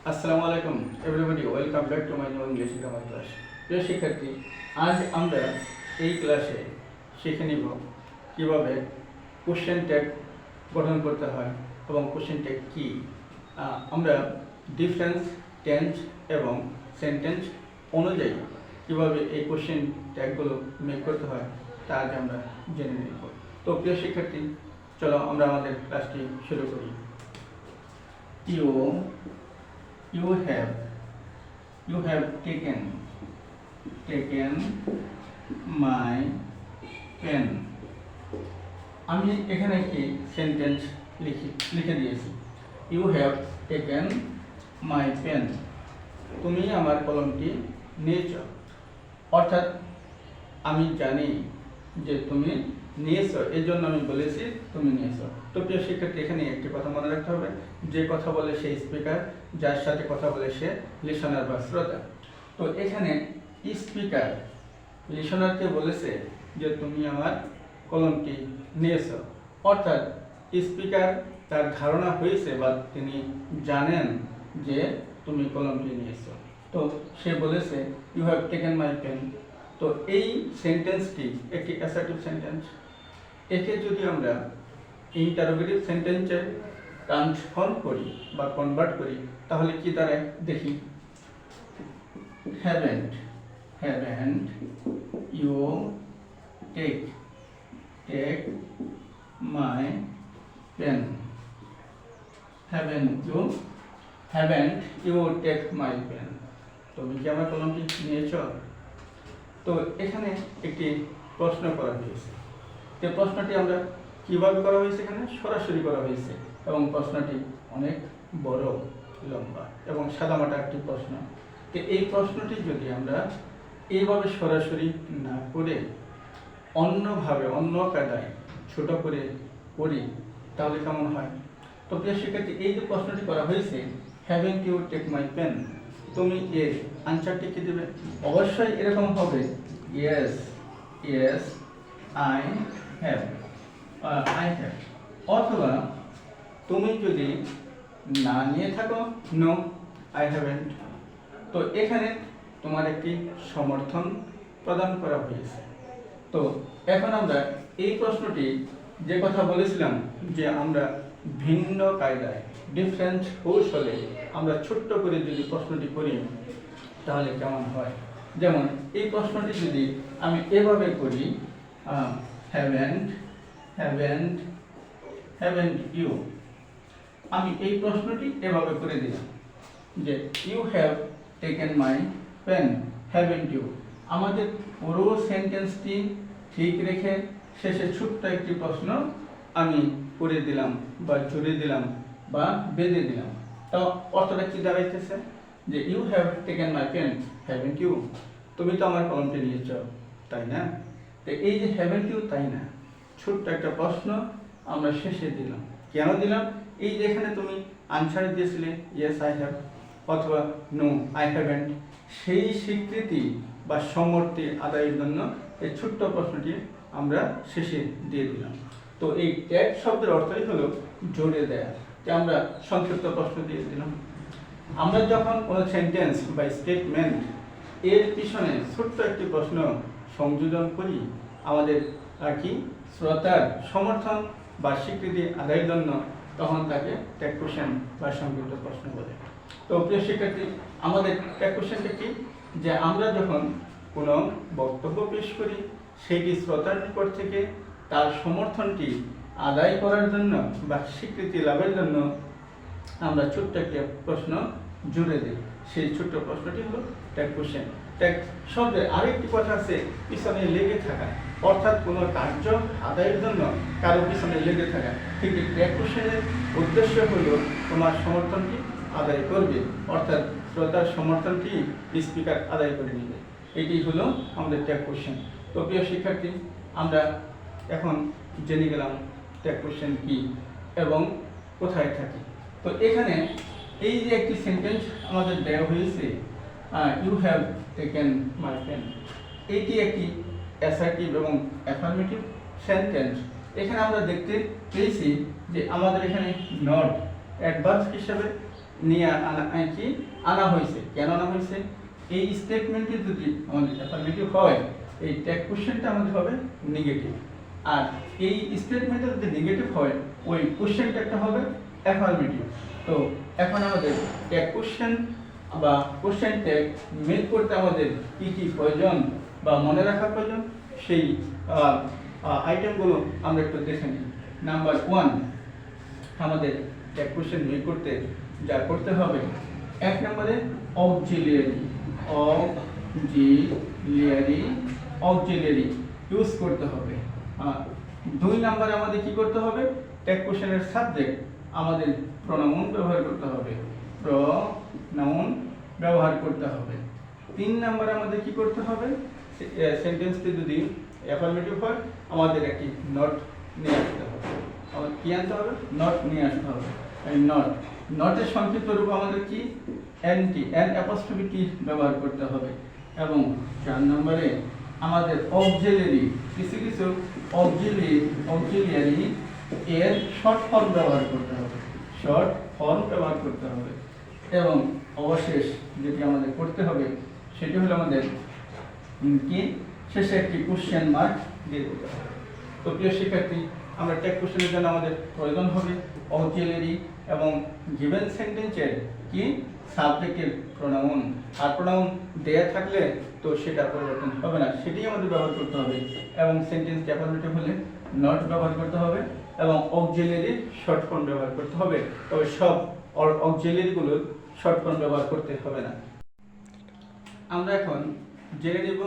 আসসালামু আলাইকুম everybody, welcome back to my new English grammar class. প্রিয় শিক্ষার্থী, আজ আমরা এই ক্লাসে শিখে নিব কীভাবে কোশ্চেন ট্যাগ গঠন করতে হয় এবং কোশ্চেন ট্যাগ কী। আমরা ডিফারেন্স, টেন্স এবং সেন্টেন্স অনুযায়ী কীভাবে এই কোশ্চেন ট্যাগগুলো মেক করতে হয় তা আজ আমরা জেনে নিব। তো প্রিয় শিক্ষার্থী, চলো আমরা আমাদের ক্লাসটি শুরু করি। You have taken my pen. আমি এখানে একটি সেন্টেন্স লিখে দিয়েছি। You have taken my pen. তুমি আমার কলমটি নিয়েছ। অর্থাৎ আমি জানি যে তুমি নিয়েছো, এই জন্য আমি বলেছি তুমি নিয়েছো। তো প্রিয় শিক্ষার্থী, এখানে একটি কথা মনে রাখতে হবে, যে কথা বলে সে স্পিকার, যার সাথে কথা বলে সে লিসনার বা শ্রোতা। তো এখানে স্পিকার লিসনারকে বলেছে যে তুমি আমার কলমটি নিয়েছো। অর্থাৎ স্পিকার তার ধারণা হয়েছে বা তিনি জানেন যে তুমি কলমটি নিয়েছো। তো সে বলেছে you have taken my pen. তো এই সেন্টেন্সটি একটি অ্যাসার্টিভ সেন্টেন্স। একে যদি আমরা ইন্টারোগেটিভ সেন্টেন্সে ট্রান্সফর্ম করি বা কনভার্ট করি তাহলে কি দাঁড়ায় দেখি। Haven't you take my pen. Haven't you take my pen. তুমি কি আমার কলমটি নিয়েছ? তো এখানে একটি প্রশ্ন করা হয়েছে। তো প্রশ্নটি আমরা কিভাবে করা হয়েছে, এখানে সরাসরি করা হয়েছে এবং প্রশ্নটি অনেক বড়, লম্বা এবং সাদামাটা একটি প্রশ্ন। তো এই প্রশ্নটি যদি আমরা এইভাবে সরাসরি না করে অন্যভাবে, অন্য কায়দায় ছোট করে করি তাহলে কেমন হয়? তো প্রিয় শিক্ষার্থী, এই যে প্রশ্নটি করা হয়েছে, haven't you take my pen, তুমি এর আনসারটি কি দেবে? অবশ্যই এরকম হবে, ইয়েস আই হ্যাভ। অথবা তুমি যদি না নিয়ে থাকো, নো আই হ্যাভেন্ট। তো এখানে তোমার একটি সমর্থন প্রদান করা হয়েছে। তো এখন আমরা এই প্রশ্নটি যে কথা বলেছিলাম যে আমরা ভিন্ন কায়দায়, ডিফারেন্ট কৌশলে আমরা ছোট্ট করে যদি প্রশ্নটি করি তাহলে কেমন হয়। যেমন এই প্রশ্নটি যদি আমি এভাবে করি, হ্যাভেন্ট ইউ, আমি এই প্রশ্নটি এভাবে করে দিলাম যে you have taken my pen, haven't you. আমাদের পুরো সেন্টেন্সটি ঠিক রেখে শেষে ছোট্ট একটি প্রশ্ন আমি করে দিলাম বা জুড়ে দিলাম বা বেঁধে দিলাম। তো অর্থটা কি দাঁড়াইতেছে যে you have taken my pen, haven't you. তুমি তো আমার কলমটি নিয়েছ, তাই না? তো এই যে হ্যাভেন্ট ইউ, তাই না, ছোট্ট একটা প্রশ্ন আমরা শেষে দিলাম। কেন দিলাম? এই যে এখানে তুমি আনসার দিয়েছিলে ইয়েস আই হ্যাভ অথবা নো আই হ্যাভেন্ট, সেই স্বীকৃতি বা সম্মতি আদায়ের জন্য এই ছোট্ট প্রশ্নটি আমরা শেষে দিয়ে দিলাম। তো এই ট্যাগ শব্দের অর্থই হলো জোরে দেয়া, যে আমরা সংক্ষিপ্ত প্রশ্ন দিয়ে দিলাম। আমরা যখন কোনো সেন্টেন্স বা স্টেটমেন্ট এর পিছনে ছোট্ট একটি প্রশ্ন সংযোজন করি আমাদের কি শ্রোতার সমর্থন বা স্বীকৃতি আদায়ের জন্য, তখন তাকে ট্যাগ কোশ্চেন বা সংক্ষিপ্ত প্রশ্ন বলে। তো প্রিয় শিক্ষার্থী, আমাদের ট্যাগ কোশ্চেনটা কি, যে আমরা যখন কোনো বক্তব্য পেশ করি সেটি শ্রোতার নিকট থেকে তার সমর্থনটি আদায় করার জন্য বা স্বীকৃতি লাভের জন্য আমরা ছোট্ট একটা প্রশ্ন জুড়ে দিই। সেই ছোট্ট প্রশ্নটি হলো ট্যাগ কোশ্চেন। ট্যাগ শব্দের আরেকটি কথা আছে, পিছনে লেগে থাকা, অর্থাৎ কোনো কার্য আদায়ের জন্য কারো পিছনে লেগে থাকা। ঠিক ট্যাগ কোশ্চেনের উদ্দেশ্য হলো তোমার সমর্থনটি আদায় করবে, অর্থাৎ শ্রোতার সমর্থনটি স্পিকার আদায় করে নেবে। এটি হলো আমাদের ট্যাগ কোশ্চেন। তো প্রিয় শিক্ষার্থী, আমরা এখন জেনে গেলাম ট্যাগ কোশ্চেন কি এবং কোথায় থাকে। তো এখানে এই যে একটি সেন্টেন্স আমাদের দেওয়া হয়েছে, you have taken my pen, এটি একটি অ্যাসার্টিভ এবং অ্যাফার্মেটিভ সেন্টেন্স। এখানে আমরা দেখতে পেয়েছি যে আমাদের এখানে নট অ্যাডভার্ব হিসেবে নিয়ে আনা হয়েছে। কেন আনা হয়েছে? এই স্টেটমেন্টটি যদি আমাদের অ্যাফার্মেটিভ হয়, এই ট্যাগ কোশ্চেনটা আমাদের হবে নেগেটিভ। আর এই স্টেটমেন্টটা যদি নেগেটিভ হয়, ওই কোশ্চেন ট্যাগটা হবে অ্যাফার্মেটিভ। তো এখন আমাদের ট্যাগ কোশ্চেন বা কোশ্চেন ট্যাগ মেক করতে আমাদের কি কি প্রয়োজন বা মনে রাখা প্রয়োজন, সেই আইটেমগুলো আমরা একটু দেখে নিই। নাম্বার 1, আমাদের ট্যাগ কোশ্চেন মেক করতে যা করতে হবে, 1 নম্বরে অক্সিলিয়ারি ইউজ করতে হবে। 2 নম্বরে আমাদের কি করতে হবে? ট্যাগ কোশ্চেনের সাবজেক্ট আমাদের প্রোনাউন ব্যবহার করতে হবে। 3 নম্বরে আমাদের কি করতে হবে? সেন্টেন্সটি যদি অ্যাফার্মেটিভ হয়, আমাদের একটি নট নিয়ে আসতে হবে। আমাদের কি আনতে হবে? নট নিয়ে আসতে হবে। এই নটের সংক্ষিপ্ত রূপ আমাদের কি? এন অ্যাপোস্ট্রফি টি ব্যবহার করতে হবে। এবং 4 নম্বরে আমাদের কিছু অক্সিলিয়ারি এর শর্ট ফর্ম ব্যবহার করতে হবে। এবং অবশেষ যেটি আমাদের করতে হবে সেটি হলো আমাদের কি শেষে একটি কোশ্চেন মার্ক দিয়ে দিতে হবে। তো প্রিয় শিক্ষার্থী, আমরা ট্যাগ কোশ্চেনের জন্য আমাদের প্রয়োজন হবে অক্সিলিয়ারি এবং গিভেন সেন্টেন্সের কি সাবজেক্টের প্রোনাউন। আর প্রোনাউন দেয়া থাকলে তো সেটা পরিবর্তন হবে না, সেটাই আমাদের ব্যবহার করতে হবে। এবং সেন্টেন্স অ্যাফার্মেটিভ হলে নট ব্যবহার করতে হবে এবং অক্সিলিয়ারি শর্ট ফর্ম ব্যবহার করতে হবে। তবে সব অক্সিলিয়ারিগুলোর শর্ট ফর্ম ব্যবহার করতে হবে না। আমরা এখন জেনে নেব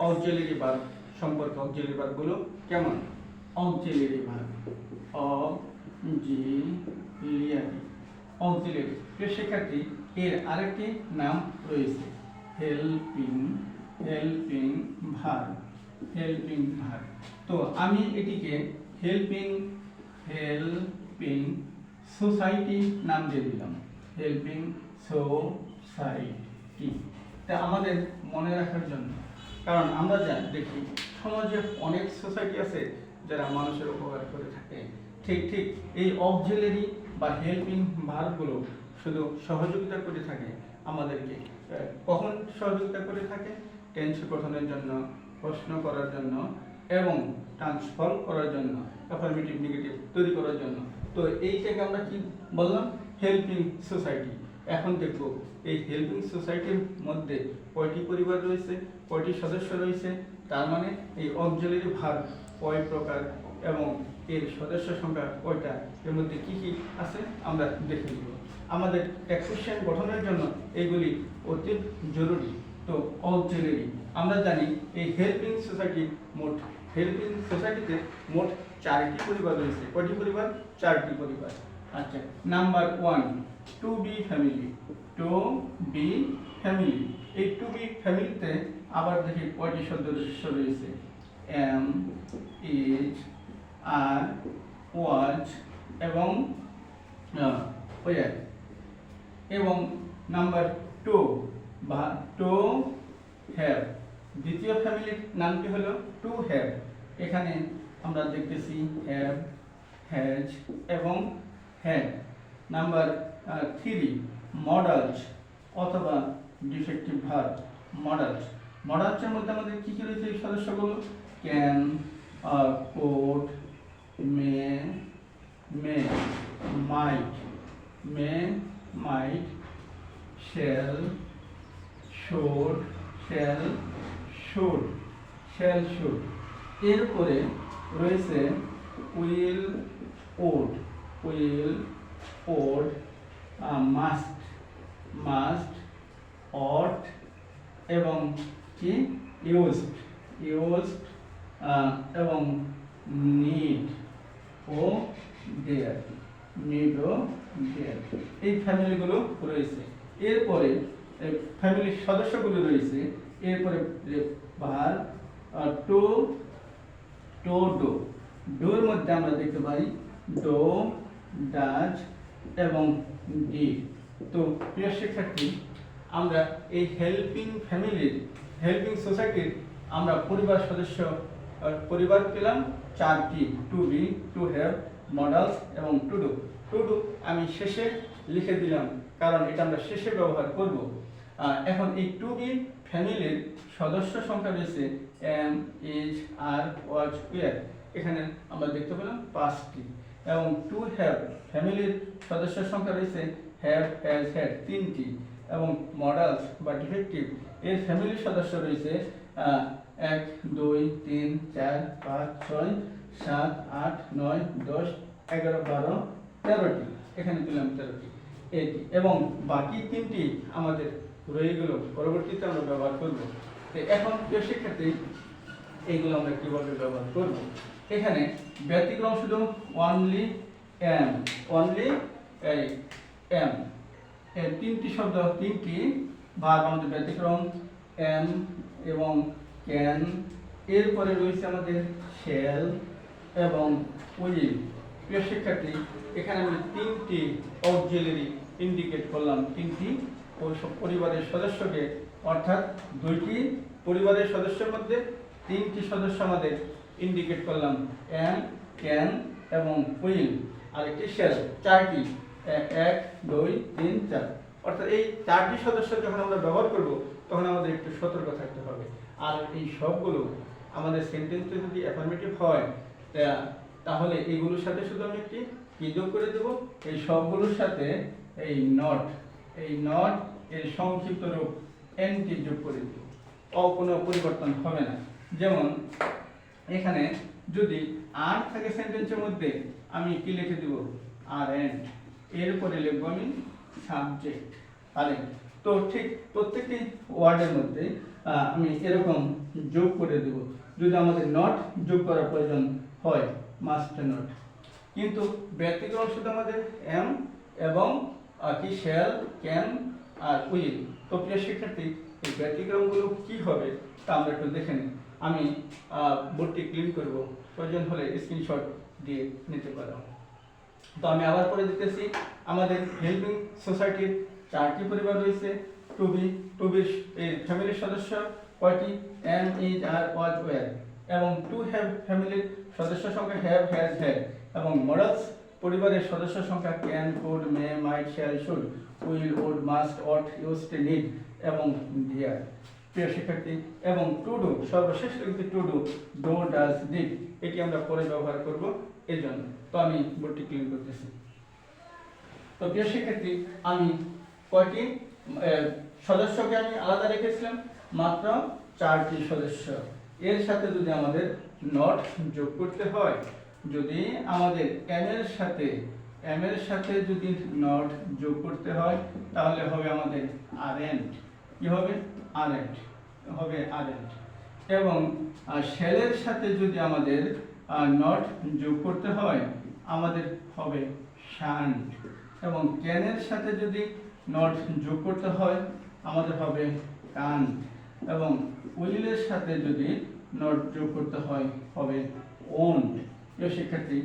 অক্সিলিয়ারি ভার্ব সম্পর্কে। অক্সিলিয়ারি ভার্বগুলো কেমন? Auxiliary verb, auxiliary. প্রিয় শিক্ষার্থী, এর আরেকটি নাম রয়েছে হেল্পিং ভার্ব। তো আমি এটিকে হেল্পিং সোসাইটি নাম দিয়ে দিলাম। Helping society. তা আমাদের মনে রাখার জন্য, কারণ আমরা যা দেখি সমাজে অনেক সোসাইটি আছে যারা মানুষের উপকার করে থাকে। ঠিক এই অক্সিলিয়ারি বা হেল্পিং ভার্বগুলো শুধু সহযোগিতা করে থাকে আমাদেরকে। কখন সহযোগিতা করে থাকে? টেন্স গঠনের জন্য, প্রশ্ন করার জন্য এবং ট্রান্সফর্ম করার জন্য, অ্যাফার্মেটিভ নেগেটিভ তৈরি করার জন্য। তো এইটাকে আমরা কি বললাম? Helping society. এখন দেখব এই হেল্পিং সোসাইটির মধ্যে কয়টি পরিবার রয়েছে, কয়টি সদস্য রয়েছে, তার মানে এই অক্সিলিয়ারি ভার্ব কয় প্রকার এবং এর সদস্য সংখ্যা কয়টা, এর মধ্যে কি কি আছে আমরা দেখে নিব। আমাদের ট্যাগ কোশ্চেন গঠনের জন্য এগুলি অতি জরুরি। তো অক্সিলিয়ারি, আমরা জানি এই হেল্পিং সোসাইটিতে মোট 4টি পরিবার রয়েছে। কয়টি পরিবার? 4টি পরিবার। আচ্ছা, নাম্বার 1, টু বি ফ্যামিলি। এই টু বি ফ্যামিলিতে আবার দেখি কয়টি সদস্য রয়েছে? এম, ইজ, আর, ওয়াজ এবং ওয়ার। এবং নাম্বার 2 বা টু হ্যাভ। দ্বিতীয় ফ্যামিলির নামটি হলো টু হ্যাভ। এখানে আমরা দেখতেছি হ্যাভ, হ্যাজ এবং হ্যাড। নাম্বার 3, মডালস অথবা ডিফেক্টিভ ভার্ব। মডালসের মধ্যে আমাদের কি কি রয়েছে এই সদস্যগুলো? Can, could, may, might, shall, should. এরপরে রয়েছে উইল, ওড, মাস্ট, অট এবং কি ইউজড এবং নিড ও দেয়ার। এই ফ্যামিলিগুলো রয়েছে। এরপরে ফ্যামিলির সদস্যগুলো রয়েছে। এরপরে ভার্ব টু, ডু। ডুর মধ্যে আমরা দেখতে পাই ডো, ডাজ এবং ডিড। তো প্রিয় শিক্ষার্থী, আমরা এই হেল্পিং সোসাইটির আমরা পরিবার পেলাম 4টি, to be, to have, modals এবং টু ডু। আমি শেষে লিখে দিলাম, কারণ এটা আমরা শেষে ব্যবহার করব। এখন এই টু বি ফ্যামিলির সদস্য সংখ্যা রয়েছে am, is, are, was, were. এখানে আমরা দেখতে পেলাম 5টি। এবং টু হ্যাভ ফ্যামিলির সদস্য সংখ্যা রয়েছে হ্যাভ, হ্যাজ, হ্যাড 3টি। এবং মডালস বা ডিফেক্টিভ এর ফ্যামিলির সদস্য রয়েছে 1, 2, 3, 4, 5, 6, 7, 8, 9, 10, 11, 12, 13টি। এখানে দিলাম 13টি এটি। এবং বাকি 3টি আমাদের রয়ে গেল, পরবর্তীতে আমরা ব্যবহার করব। তো এখন প্রিয় শিক্ষার্থী, এইগুলো আমরা কিভাবে ব্যবহার করব? এখানে ব্যতিক্রম শুধু অনলি এম, অনলি এম, এই 3টি শব্দ, 3টি ভার্ব আমাদের ব্যতিক্রম এম এবং ক্যান। এরপরে রয়েছে আমাদের শ্যাল এবং উইল। প্রিয় শিক্ষার্থী, এখানে আমি 3টি অক্সিলারি ইন্ডিকেট করলাম, 3টি পরিবারের সদস্যকে, অর্থাৎ 2টি পরিবারের সদস্যের মধ্যে 3টি সদস্য আমাদের ইন্ডিকেট করলাম, এম, ক্যান এবং উইল। আর একটি শ্যাল, 4টি, 1, 2, 3, 4। অর্থাৎ এই 4টি সদস্য যখন আমরা ব্যবহার করব তখন আমাদের একটু সতর্ক থাকতে হবে। আর এই সবগুলো আমাদের সেন্টেন্সে যদি অ্যাফার্মেটিভ হয় তাহলে এইগুলোর সাথে শুধু আমি একটি কি যোগ করে দেব, এই সবগুলোর সাথে এই নট এর সংক্ষিপ্ত রূপ এনটি যোগ করে দেব। কোনো পরিবর্তন হবে না। যেমন এখানে যদি আর থাকে সেন্টেন্সের মধ্যে, আমি কি লিখে দেব, আর এন্ড। এরপরে লিখবো আমি সাবজেক্ট আর এন্ড। তো ঠিক প্রত্যেকটি ওয়ার্ডের মধ্যে আমি এরকম যোগ করে দেব, যদি আমাদের নট যোগ করার প্রয়োজন হয়, মাস্ট নট। কিন্তু ব্যতিক্রম শুধু আমাদের এম এবং কি শ্যাল, ক্যান আর উইল। তো প্রিয় শিক্ষার্থী, এই ব্যতিক্রমগুলো কি হবে তা আমরা একটু দেখে নিই। আমি বোর্ডটি ক্লিন করব, প্রয়োজন হলে স্ক্রিনশট দিয়ে নিতে পারো। তো আমি আবার পরে দিতেছি, আমাদের হেল্পিং সোসাইটির 4টি পরিবার রয়েছে। টু বি এই ফ্যামিলির সদস্য কয়টি, am, is, are, was, were. এবং টু হ্যাভ ফ্যামিলির সদস্য সংখ্যা হ্যাভ, হ্যাজ, হ্যাড। এবং মডালস পরিবারের সদস্য সংখ্যা can, could, may, might, shall, should, will, would, must, ought, used, need এবং ডিয়ার। প্রিয় শিক্ষার্থী, এবং টু ডু, সর্বশেষ লিখতে to do, do, does, did. এটি আমরা পরে ব্যবহার করব এই জন্য। তো আমি বোর্ডটি ক্লিন করতেছি। তো প্রিয় শিক্ষার্থী, আমি কয়টি সদস্যকে আমি আলাদা রেখেছিলাম, মাত্র 4টি সদস্য। এর সাথে যদি আমাদের নট যোগ করতে হয়, যদি আমাদের এম এর সাথে যদি নট যোগ করতে হয়, তাহলে হবে আমাদের আরএন্ড। কি হবে, আরএন্ড হবে, আরএন্ড। এবং শ্যালের সাথে যদি আমাদের নট যোগ করতে হয়, আমাদের হবে শান্ট। এবং ক্যানের সাথে যদি নট যোগ করতে হয়, আমাদের হবে কান্ট। এবং উইলের সাথে যদি নট যোগ করতে হয়, হবে ওন্ট। প্রিয় শিক্ষার্থী,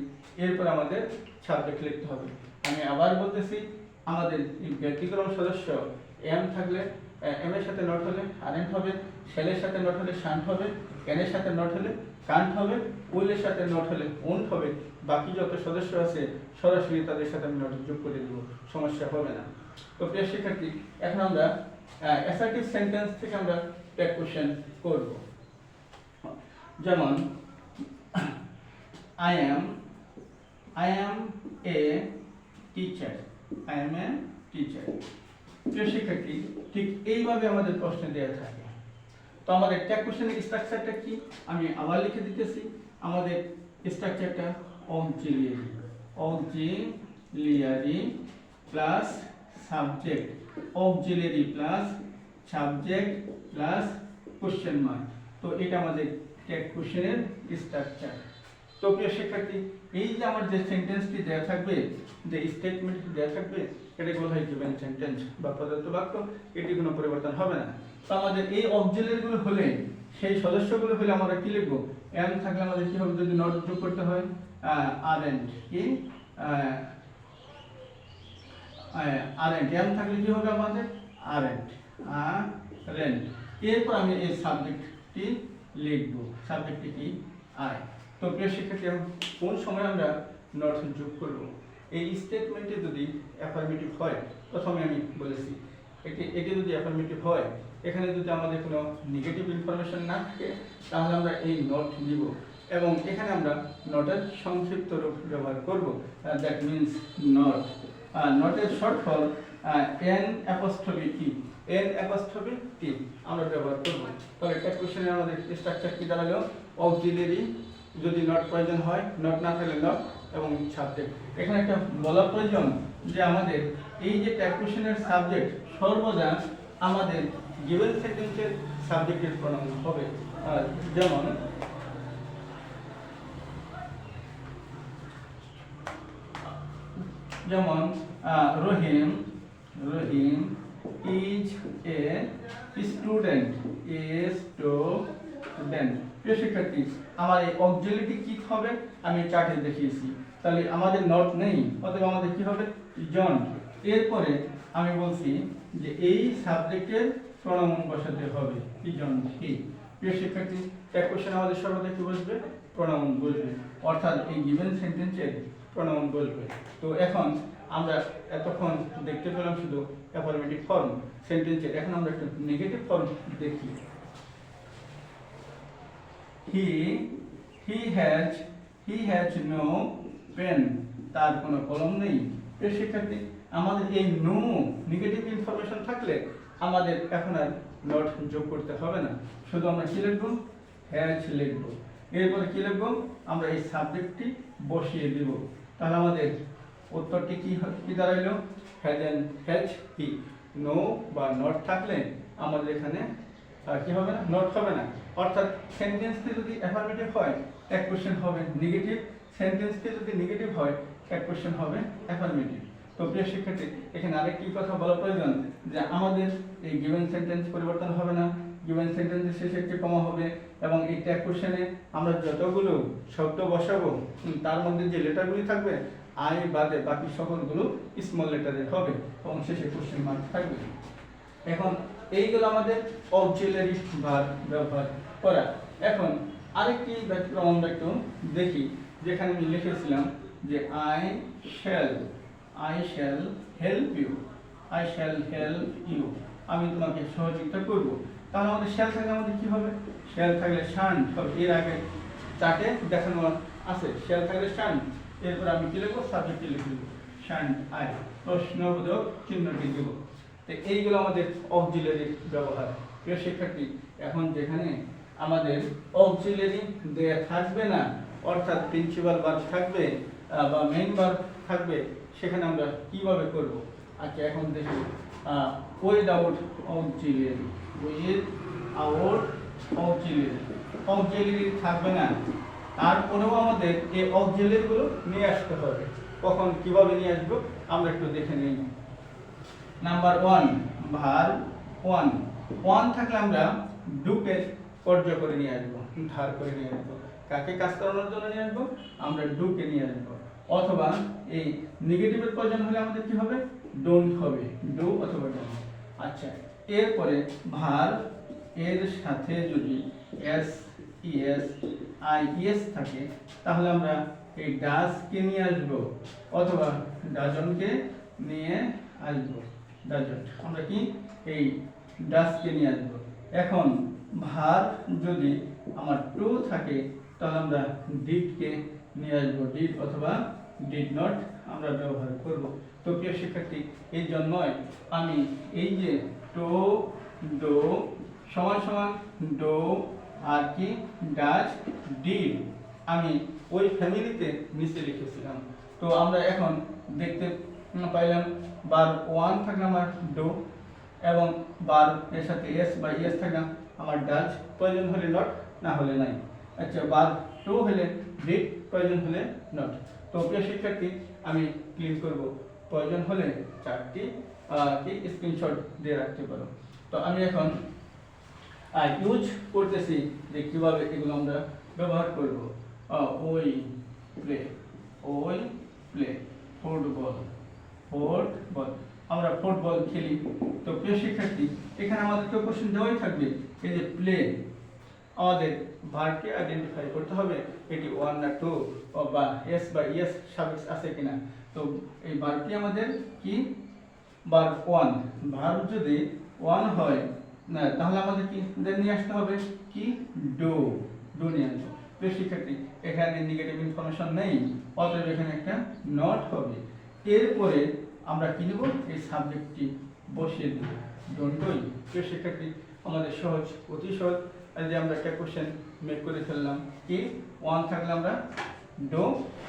এরপর আমাদের সাবজেক্ট লিখতে হবে। আমি আবার বলতেছি, আমাদের এই ব্যতিক্রম সদস্য এম থাকলে, এম এর সাথে নট হলে আরেন্ট হবে, শ্যালের সাথে নট হলে শান্ট হবে, ক্যানের সাথে নট হলে কান্ট হবে, উইলের সাথে নট হলে ওন্ট হবে। বাকি যত সদস্য আছে সরাসরি তাদের সাথে আমি নট যোগ করে দেব, সমস্যা হবে না। তো প্রিয় শিক্ষার্থী, এখন আমরা অ্যাসার্টিভ সেন্টেন্স থেকে আমরা টেক কোশ্চেন করব। যেমন I am a teacher, I am a teacher। প্রিয় শিক্ষার্থী, ঠিক এইভাবে আমাদের প্রশ্ন দেওয়া থাকে। তো আমাদের টেক কোশ্চেনের স্ট্রাকচারটা কি, আমি আবার লিখে দিতেছি। আমাদের স্ট্রাকচারটা auxiliary plus subject, auxiliary plus subject plus question mark. তো এটা আমাদের টেক কোশ্চেনের স্ট্রাকচার। তো প্রিয় শিক্ষার্থী, এই যে আমার যে সেন্টেন্সটি দেওয়া থাকবে, যে স্টেটমেন্টটি দেওয়া থাকবে, এটাকে বলা হয় গিভেন সেন্টেন্স বা প্রদত্ত বাক্য। এটি কোনো পরিবর্তন হবে না। তো আমাদের এই অক্সিলারিগুলো হলে, সেই সদস্যগুলো হলে আমরা কি লিখবো, এম থাকলে আমাদের কি হবে, যদি নট যোগ করতে হয়, আরএন্ড। কি আরএন্ড, এম থাকলে কি হবে আমাদের আরএন্ড। এরপর আমি এই সাবজেক্টটি লিখবো, সাবজেক্টটি কি, আই। তো প্রিয় শিক্ষার্থী, কোন সময় আমরা নট যোগ করব, এই স্টেটমেন্টে যদি অ্যাফার্মেটিভ হয়, প্রথমে আমি বলেছি এটি যদি অ্যাফার্মেটিভ হয়, এখানে যদি আমাদের কোনো নেগেটিভ ইনফরমেশন না থাকে, তাহলে আমরা এই নট দিব এবং এখানে আমরা নটের সংক্ষিপ্ত রূপ ব্যবহার করব, দ্যাট মিনস নট। নটের short form N apostrophe T, N apostrophe T আমরা ব্যবহার করব। তবে একটা কোশ্চেনে আমাদের স্ট্রাকচার কি দাঁড়ালো, অক্সিলারি যদি নট প্রয়োজন হয়, নট না থাকলে নট এবং সাবজেক্ট। এখানে একটা বলা প্রয়োজন যে আমাদের এই যে ট্যাগ কোশ্চেনের সাবজেক্ট সর্বদা আমাদের গিভেন সেন্টেন্সের সাবজেক্টের প্রণয়ন হবে। যেমন রহিম ইজ এ স্টুডেন্ট, প্রিয় শিক্ষার্থী, আমার এই অক্সিলারি কি হবে আমি চার্টে দেখিয়েছি। তাহলে আমাদের নট নেই, অতএব আমাদের কি হবে, জন। এরপরে আমি বলছি যে এই সাবজেক্টের প্রণয়ন বসাতে হবে জন কি। প্রিয় শিক্ষার্থী, এক কোশ্চেন আমাদের সর্বদা কি বসবে, প্রণয়ন বসবে, অর্থাৎ এই গিভেন সেন্টেন্সের প্রণয়ন বসবে। তো এখন আমরা এতক্ষণ দেখতে পেলাম শুধু অ্যাফার্মেটিভ ফর্ম সেন্টেন্সের, এখন আমরা একটু নেগেটিভ ফর্ম দেখি। he has no pen, তার কোনো কলম নেই। প্রিয় শিক্ষার্থী, আমাদের এই নো নেগেটিভ ইনফরমেশন থাকলে আমাদের এখন আর নট যোগ করতে হবে না, শুধু আমরা কি লিখব, হ্যাজ লিখব। এরপরে কি লিখব, আমরা এই সাবজেক্টটি বসিয়ে দেব। তাহলে আমাদের উত্তরটি কি দাঁড়াইলো, হ্যাজ হি। নো বা নট থাকলে আমাদের এখানে কি হবে না, নট হবে না। অর্থাৎ সেন্টেন্সটি যদি অ্যাফার্মেটিভ হয় এক কোশ্চেন হবে নেগেটিভ, সেন্টেন্সটি যদি নেগেটিভ হয় এক কোশ্চেন হবে অ্যাফার্মেটিভ। তো প্রিয় শিক্ষার্থী, এখানে আরেকটি কথা বলা প্রয়োজন যে আমাদের এই গিভেন সেন্টেন্স পরিবর্তন হবে না, গিভেন সেন্টেন্সের শেষে একটি কমা হবে এবং এই ট্যাগ কোশ্চেনে আমরা যতগুলো শব্দ বসাবো তার মধ্যে যে লেটারগুলি থাকবে আই বাদে বাকি সকলগুলো স্মল লেটারের হবে এবং শেষে কোশ্চেন মার্ক থাকবে। এখন এইগুলো আমাদের অক্সিলারি ভার্ব ব্যবহার করা। এখন আরেকটি ব্যতিক্রম আমরা একটু দেখি, যেখানে আমি লিখেছিলাম যে আই শ্যাল হেল্প ইউ, আমি তোমাকে সহযোগিতা করব। তাহলে আমাদের শ্যাল থাকলে আমাদের কি হবে, শ্যাল থাকলে শান্ট হবে। এর আগে চার্টে দেখানো আছে শ্যাল থাকলে শান্ট, এরপর আমি কি লিখবো, সাবজেক্টে লিখে দেবো শান্ট আই, প্রশ্নবোধক চিহ্নটি দেব। তো এইগুলো আমাদের অক্সিলারি ব্যবহার। প্রিয় শিক্ষার্থী, এখন যেখানে আমাদের অক্সিলারি দেয়া থাকবে না, অর্থাৎ প্রিন্সিপাল ভার্ব থাকবে বা মেইন ভার্ব থাকবে, সেখানে আমরা কিভাবে করব। আচ্ছা, এখন দেখি উইদাউট অক্সিলারি, অক্সিলারি থাকবে না, তারপরেও আমাদের এই অক্সিলারিগুলো নিয়ে আসতে হবে। কখন কিভাবে নিয়ে আসবো আমরা একটু দেখে নিই। নাম্বার 1, ভার্ব 1 থাকলে আমরা ডুকে কর্য করে নিয়ে আসবো, ধার করে নিয়ে আসবো। কাকে কাজ করানোর জন্য নিয়ে আসবো, আমরা ডুকে নিয়ে আসবো। অথবা এই নেগেটিভের প্রয়োজন হলে আমাদের কি হবে, ডোন্ট হবে, ডু অথবা ডোন্ট। আচ্ছা, এরপরে ভার্ব এর সাথে যদি এস ইএস আই ইএস থাকে, তাহলে আমরা এই ডাজ কে নিয়ে আসবো অথবা ডাজনকে নিয়ে আসবো। ডাজন্ট, আমরা কি এই ডাজ কে নিয়ে আসবো। এখন ভার্ব যদি আমার টু থাকে, তাহলে আমরা ডিড কে নিয়ে আসবো, ডিড অথবা ডিড নট আমরা ব্যবহার করব। তো প্রিয় শিক্ষার্থী, এই জন্যই আমি এই যে টু ডো সমান সমান ডো আর কি ডাজ ডিড আমি ওই ফ্যামিলিতে নিচে লিখেছিলাম। তো আমরা এখন দেখতে পাইলাম ভার্ব 1 থাকলে আমার ডো এবং ভার্ব এর সাথে এস বা ইএস থাকলে আমার ডাজ, প্রয়োজন হলে নট, না হলে নাই। আচ্ছা, ভার্ব 2 হলে ডিড, প্রয়োজন হলে নট। তো প্রিয় শিক্ষার্থী, আমি ক্লিন করব, প্রয়োজন হলে চারটি কি স্ক্রিনশট দিয়ে রাখতে পারো। তো আমি এখন ইউজ করতেছি যে কিভাবে এগুলো আমরা ব্যবহার করব। ওই প্লে ফুটবল, আমরা ফুটবল খেলি। তো প্রিয় শিক্ষার্থী, এখানে আমাদের তো কোশ্চেন দেওয়াই থাকবে, এই যে প্লে আমাদের ভার্বকে আইডেন্টিফাই করতে হবে এটি ওয়ান না টু বা এস বা ইয়েস সাফিক্স আছে কিনা। তো এই ভার্বটি আমাদের কি ভার্ব ওয়ান, ভার্ব যদি ওয়ান হয় না তাহলে আমাদের কি নিয়ে আসতে হবে কি ডু, ডু নিয়ে আসবো। তো শিক্ষার্থী এখানে নেগেটিভ ইনফরমেশন নেই, অতএব এখানে একটা নট হবে। এরপরে আমরা কি নেব, এই সাবজেক্টটি বসিয়ে দেব ডোন্টই। প্রিয় শিক্ষার্থী আমাদের সহজ, অতি সহজ। যে আমরা একটা কোশ্চেন মেক করে ফেললাম কি ওয়ান থাকলে আমরা ডো,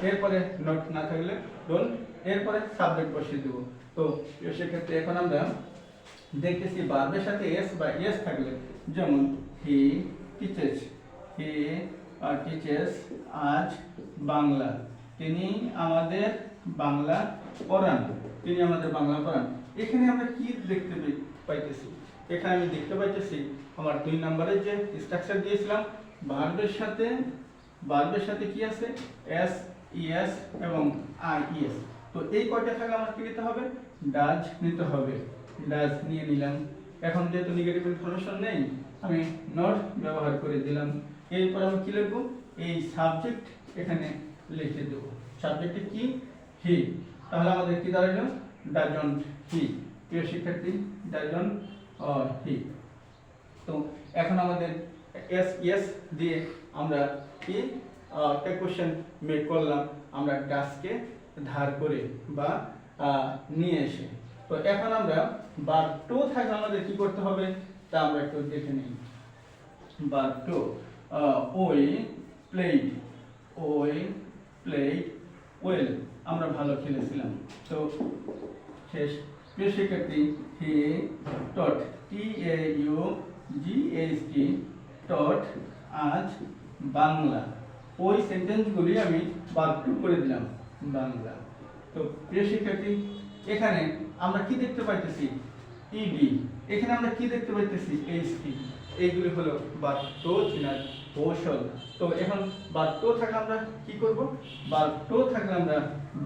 এরপরে নট না থাকলে ডোন্ট, এরপরে সাবজেক্ট বসিয়ে দেব। তো প্রিয় শিক্ষার্থী এখন আমরা দেখতেছি ভার্বের সাথে এস বা এস থাকলে, যেমন হি টিচেস, হি টিচেস আজ বাংলা, তিনি আমাদের বাংলা পড়ান, তিনি আমাদের বাংলা পড়ান। এখানে আমরা কি দেখতে পাইতেছি, এখানে আমি দেখতে পাইতেছি আমার 2 নম্বরের যে স্ট্রাকচার দিয়েছিলাম ভার্বের সাথে কি আছে এস ইএস এবং আই ইএস। তো এই কয়টা থাকলে আমার কি নিতে হবে, ডাজ নিতে হবে, ডাজ নিয়ে নিলাম। এখন যেহেতু নেগেটিভ ইনফরমেশন নেই আমি নট ব্যবহার করে দিলাম। এরপর আমি কি লিখব, এই সাবজেক্ট এখানে লিখে দেব, সাবজেক্টে কি হি, তাহলে আমাদের কি দাঁড়ালো ডাজন্ট হি। প্রিয় শিক্ষার্থী ডাজন্ট হি। তো এখন আমাদের এস ইয়েস দিয়ে আমরা কি একটা কোশ্চেন মেক করলাম, আমরা ডাজকে ধার করে বা নিয়ে এসে। তো এখন আমরা ভার্ব টু থাকলে আমাদের কি করতে হবে তা আমরা একটু দেখে নিই। ভার্ব টু ওই প্লেড, ওই প্লেড ওয়েল, আমরা ভালো খেলেছিলাম। তো শেষ। প্রিয় শিক্ষার্থী হি টট, TAUGHT টট আজ বাংলা, ওই সেন্টেন্সগুলি আমি ভার্ব টু করে দিলাম বাংলা। তো প্রিয় শিক্ষার্থী এখানে আমরা কি দেখতে পাইতেছি ইডি, এখানে আমরা কি দেখতে পাইতেছি এইচটি, এইগুলি হলো ভার্ব টু চিনার কৌশল। তো এখন ভার্ব টু থাকলে আমরা কি করব, ভার্ব টু থাকলে আমরা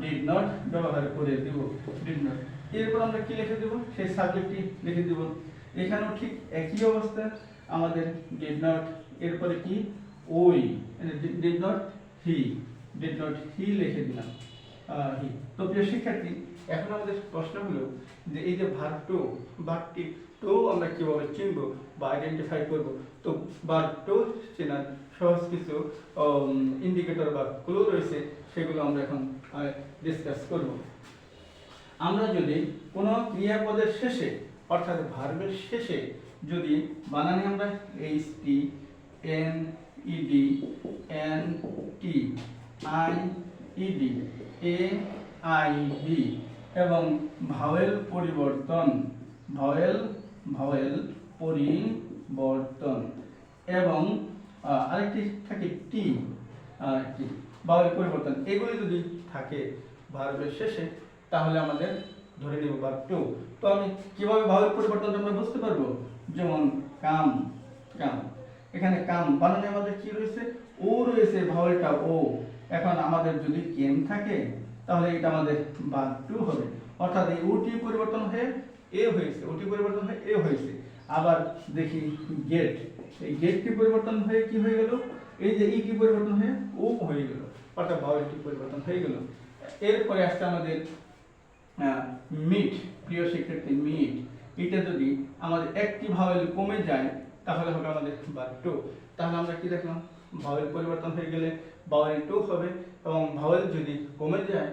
ডিড নট ব্যবহার করে দেব, ডিড নট। এরপর আমরা কি লিখে দেব, সেই সাবজেক্টটি লিখে দেব। এখানেও ঠিক একই অবস্থা, আমাদের ডিড নট, এরপরে কি ওই, did not he, did not he লিখে দিলাম হি। তো প্রিয় শিক্ষার্থী এখন আমাদের প্রশ্ন হলো যে এই যে ভার্ব টু, ভার্বটি টু আমরা কিভাবে চিনব বা আইডেন্টিফাই করব। তো ভার্ব টু চেনার সহজ কিছু ইন্ডিকেটর বা ক্লু রয়েছে, সেগুলো আমরা এখন ডিসকাস করব। আমরা যদি কোনো ক্রিয়াপদের শেষে অর্থাৎ ভার্বের শেষে যদি বানানে আমরা HT NED NT IED AID এবং ভাওয়েল পরিবর্তন, ভাওয়েল পরিবর্তন এবং আরেকটি থাকে টি, ভাওয়েল পরিবর্তন, এগুলি যদি থাকে ভার্বের শেষে তাহলে আমাদের ধরে নেব ভার্ব টু। তো আমি কিভাবে ভাওয়েল পরিবর্তনটা আমরা বুঝতে পারবো, যেমন কাম, কাম, এখানে কাম বানানে আমাদের কি রয়েছে ও রয়েছে, ভাওয়েলটা ও। এখন আমাদের যদি কেম থাকে তাহলে এটা আমাদের ভার্ব টু হবে, অর্থাৎ এই ওটি পরিবর্তন হয়ে এ হয়েছে, ওটি পরিবর্তন হয়ে এ হয়েছে। আবার দেখি গেট, এই গেটটি পরিবর্তন হয়ে কি হয়ে গেল, এই যে ই কি পরিবর্তন হয়ে ও হয়ে গেল, অর্থাৎ ভাওয়েলটি পরিবর্তন হয়ে গেল। এরপরে আসছে আমাদের মিট। প্রিয় শিক্ষার্থী মিট, এটা যদি আমাদের একটি ভাওয়েল কমে যায় তাহলে হবে আমাদের ভার্ব টু। তাহলে আমরা কি দেখলাম, ভাওয়েল পরিবর্তন হয়ে গেলে ভাওয়েল টু হবে, এবং ভাওয়েল যদি কমে যায়,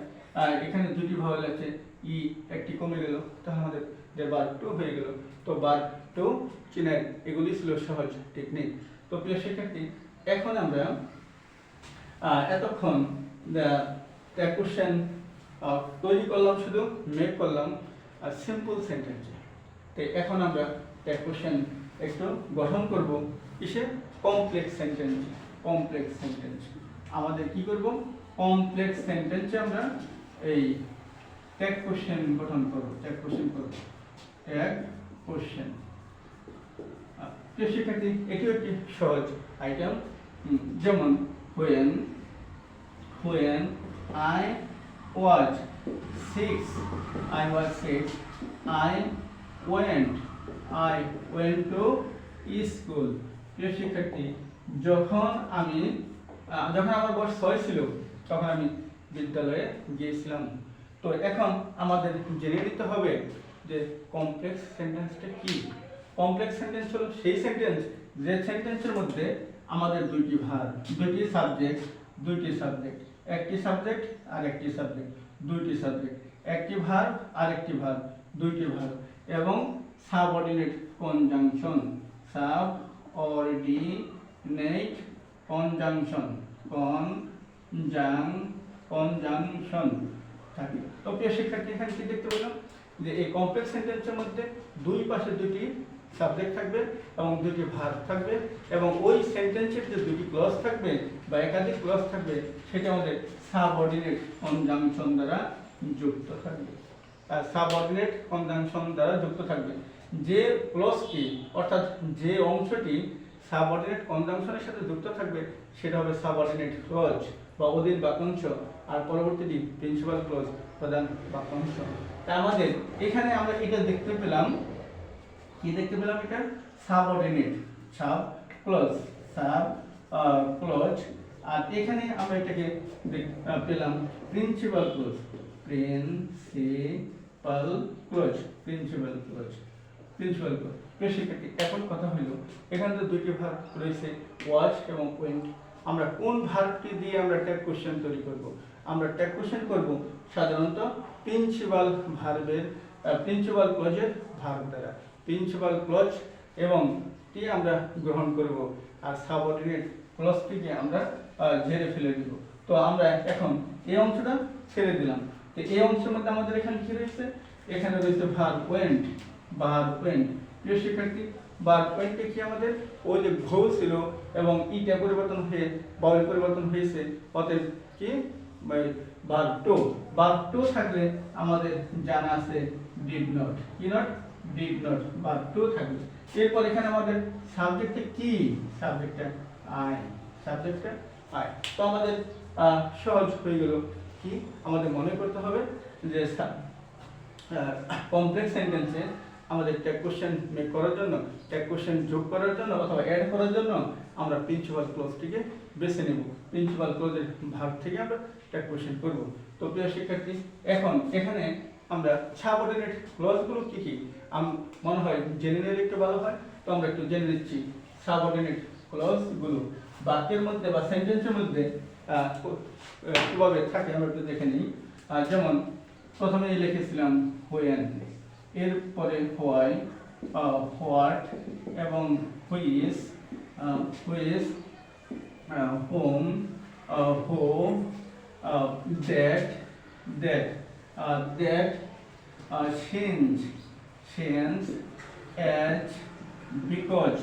এখানে দুটি ভাওয়েল আছে, ই একটি কমে গেল, তাহলে আমাদের যে ভার্ব টু হয়ে গেল। তো ভার্ব টু চিনার এগুলি ছিল সহজ টেকনিক। তো প্রিয় শিক্ষার্থী এখন আমরা এতক্ষণ কোশ্চেন তৈরি করলাম, শুধু মেক করলাম সিম্পল সেন্টেন্সে। তো এখন আমরা কোশ্চেন একটু গঠন করব কিসে, কমপ্লেক্স সেন্টেন্স। কমপ্লেক্স সেন্টেন্স আমাদের কি করব, কমপ্লেক্স সেন্টেন্সে আমরা এই ট্যাগ কোশ্চেন গঠন করব, ট্যাগ কোশ্চেন করব, ট্যাগ কোশ্চেন। প্রিয় শিক্ষার্থী এটিও একটি সহজ আইটেম, যেমন when I was 6, I went to school। প্রিয় শিক্ষার্থী যখন আমার বয়স 6 ছিল তখন আমি বিদ্যালয়ে গিয়েছিলাম। তো এখন আমাদের জেনে নিতে হবে যে কমপ্লেক্স সেন্টেন্সটা কি। কমপ্লেক্স সেন্টেন্স হলো সেই সেন্টেন্স যে সেন্টেন্সের মধ্যে আমাদের দুইটি ভার্ব, দুইটি সাবজেক্ট, একটি সাবজেক্ট আর একটি সাবজেক্ট, দুইটি সাবজেক্ট, একটি ভার্ব আর একটি ভার্ব, দুইটি ভার্ব এবং সাবঅর্ডিনেট কনজাংশন, সাবঅর্ডিনেট কনজাংশন থাকে। তো প্রিয় শিক্ষার্থী, এখানে কি দেখতে পেলাম যে এই কমপ্লেক্স সেন্টেন্সের মধ্যে দুই পাশে দুটি সাবজেক্ট থাকবে এবং দুটি ভার্ব থাকবে এবং ওই সেন্টেন্সের যে দুটি ক্লজ থাকবে বা একাধিক ক্লজ থাকবে সেটা আমাদের সাবঅর্ডিনেট কনজাংশন দ্বারা যুক্ত থাকবে। সাবঅর্ডিনেট কনজাংশন দ্বারা যুক্ত থাকবে। যে ক্লজটি অর্থাৎ যে অংশটি সাবঅর্ডিনেট কনজাংশনের সাথে যুক্ত থাকবে সেটা হবে সাবঅর্ডিনেট ক্লজ বা অধীন বাক্যাংশ, আর পরবর্তীটি প্রিন্সিপাল ক্লজ প্রধান বাক্যাংশ। তা আমাদের এখানে আমরা এটা দেখতে পেলাম, কি দেখতে পেলাম, এটা সাবঅর্ডিনেট ক্লজ আর এখানে আমরা এটাকে পেলাম প্রিন্সিপাল ক্লজ। শিক্ষার্থী, এখন কথা হলো এখানে তো দুইটি ভার্ব রয়েছে, ওয়াচ এবং ওয়েন্ট। আমরা কোন ভার্বটি দিয়ে আমরা ট্যাগ কোশ্চেন তৈরি করব? আমরা ট্যাগ কোশ্চেন করব সাধারণত প্রিন্সিপাল ক্লজের ভার্ব দ্বারা। প্রিন্সিপাল ক্লজ এবং টি আমরা গ্রহণ করব আর সাবঅর্ডিনেট ক্লজটিকে আমরা ঝেড়ে ফেলে দিব। তো আমরা এখন এই অংশটা ছেড়ে দিলাম। তো এই অংশের মধ্যে আমাদের এখানে কি রয়েছে? এখানে রয়েছে ভার্ব ওয়েন্ট। প্রিয় শিক্ষার্থী, ভার্ব ওয়েন্টে কি আমাদের ওই যে ঘৌ ছিল এবং ইটা পরিবর্তন হয়ে বাউল পরিবর্তন হয়েছে, অতএব কি ভার্ব টু থাকলে আমাদের জানা আছে ডিড নট। কি not? Did not. Verb to থাকবে। এরপর এখানে আমাদের সাবজেক্টে কি? সাবজেক্টটা আই। তো আমাদের সহজ হয়ে গেল। কি আমাদের মনে করতে হবে যে কমপ্লেক্স সেন্টেন্সে আমাদের ট্যাগ কোশ্চেন মেক করার জন্য, ট্যাগ কোশ্চেন যোগ করার জন্য অথবা অ্যাড করার জন্য আমরা প্রিন্সিপাল ক্লজটিকে বেছে নেব। প্রিন্সিপাল ক্লজের ভাগ থেকে আমরা ট্যাগ কোশ্চেন করব। তো প্রিয় শিক্ষার্থী, এখন এখানে আমরা সাবঅর্ডিনেট ক্লজগুলো কি কি মনে হয় জেনে নিলে একটু ভালো হয়। তো আমরা একটু জেনে নিচ্ছি সাবঅর্ডিনেট ক্লজগুলো বাক্যের মধ্যে বা সেন্টেন্সের মধ্যে কিভাবে থাকে আমরা একটু দেখে নিই। যেমন প্রথমে লিখেছিলাম হোয়েন, এরপরে হোয়াই, হোয়াট এবং হুইচ, হোম, হো, that, since, as, because,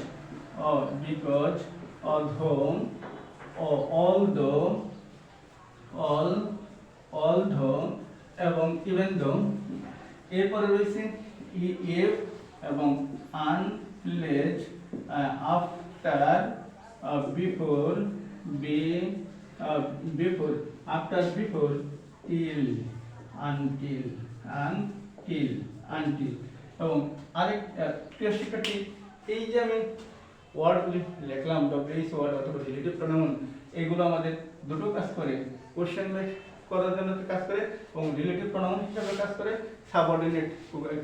although, although এবং even though। এরপরে রয়েছে if এবং unless, after, before, after, before, till, until এবং আরেক প্রিয় শিক্ষার্থী, এই যে আমি ওয়ার্ডগুলি লিখলাম ডব্লিউএইচ ওয়ার্ড অথবা রিলেটিভ প্রোনাউন, এগুলো আমাদের দুটো কাজ করে, কোশ্চেন মেক করার জন্য কাজ করে এবং রিলেটিভ প্রোনাউন হিসাবে কাজ করে, সাবঅর্ডিনেট